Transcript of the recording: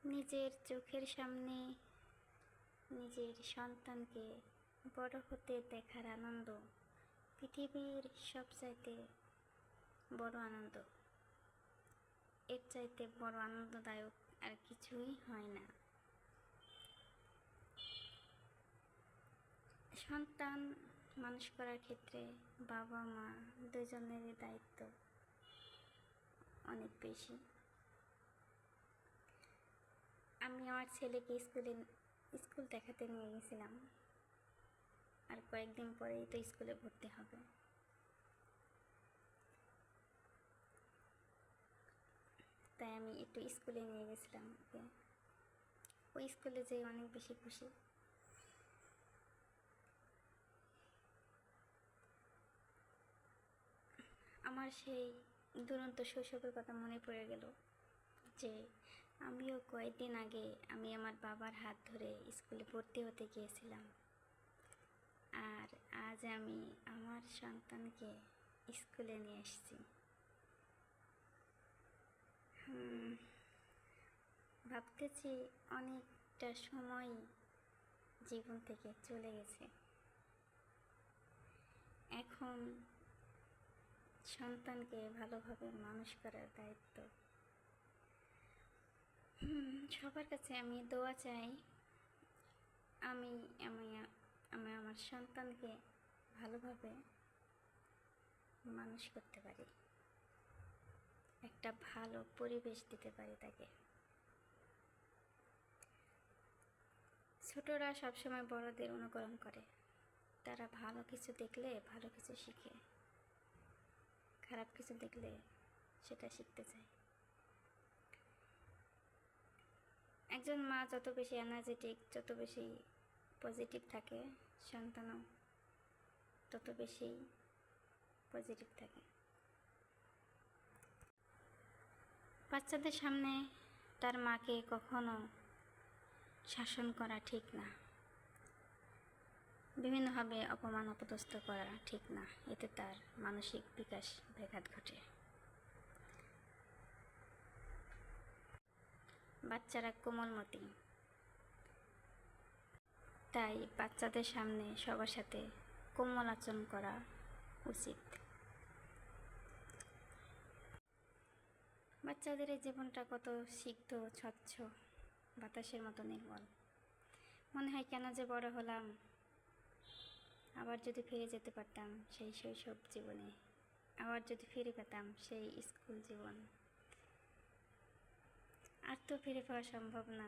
নিজের চোখের সামনে নিজের সন্তানকে বড় হতে দেখার আনন্দ পৃথিবীর সবচাইতে বড় আনন্দ। এর চাইতে বড় আনন্দদায়ক আর কিছুই হয় না। সন্তান মানুষ করার ক্ষেত্রে বাবা মা দুজনেরই দায়িত্ব অনেক বেশি। আমি আমার ছেলেকে স্কুল দেখাতে নিয়ে গেছিলাম, আর কয়েকদিন পরেই তো স্কুলে ভর্তি হবে। তাই আমি একটু স্কুলে নিয়ে গেছিলাম ওকে। ওই স্কুলে যেয়ে অনেক বেশি খুশি। আমার সেই দুরন্ত শৈশবের কথা মনে পড়ে গেল যে আমিও কয়েকদিন আগে আমি আমার বাবার হাত ধরে স্কুলে ভর্তি হতে গিয়েছিলাম, আর আজ আমি আমার সন্তানকে স্কুলে নিয়ে এসেছি। ভাবতেছি অনেকটা সময় জীবন থেকে চলে গেছে। এখন সন্তানকে ভালোভাবে মানুষ করার দায়িত্ব। সবার কাছে আমি দোয়া চাই আমি আমার সন্তানকে ভালোভাবে মানুষ করতে পারি, একটা ভালো পরিবেশ দিতে পারি তাকে। ছোটরা সবসময় বড়দের অনুকরণ করে। তারা ভালো কিছু দেখলে ভালো কিছু শিখে, খারাপ কিছু দেখলে সেটা শিখতে চায়। একজন মা যত বেশি এনার্জেটিক, যত বেশি পজিটিভ থাকে, সন্তানও তত বেশি পজিটিভ থাকে। বাচ্চাদের সামনে তার মাকে কখনো শাসন করা ঠিক না, বিভিন্নভাবে অপমান অপদস্থ করা ঠিক না। এতে তার মানসিক বিকাশ ব্যাঘাত ঘটে। বাচ্চারা কোমলমতি, তাই বাচ্চাদের সামনে সবার সাথে কোমল আচরণ করা উচিত। বাচ্চাদের এই জীবনটা কত সিক্ত, স্বচ্ছ, বাতাসের মতো নির্মল। মনে হয় কেন যে বড় হলাম, আবার যদি ফিরে যেতে পারতাম সেই শৈশব জীবনে, আবার যদি ফিরে পেতাম সেই স্কুল জীবন। আর তো ফিরে পাওয়া সম্ভব না।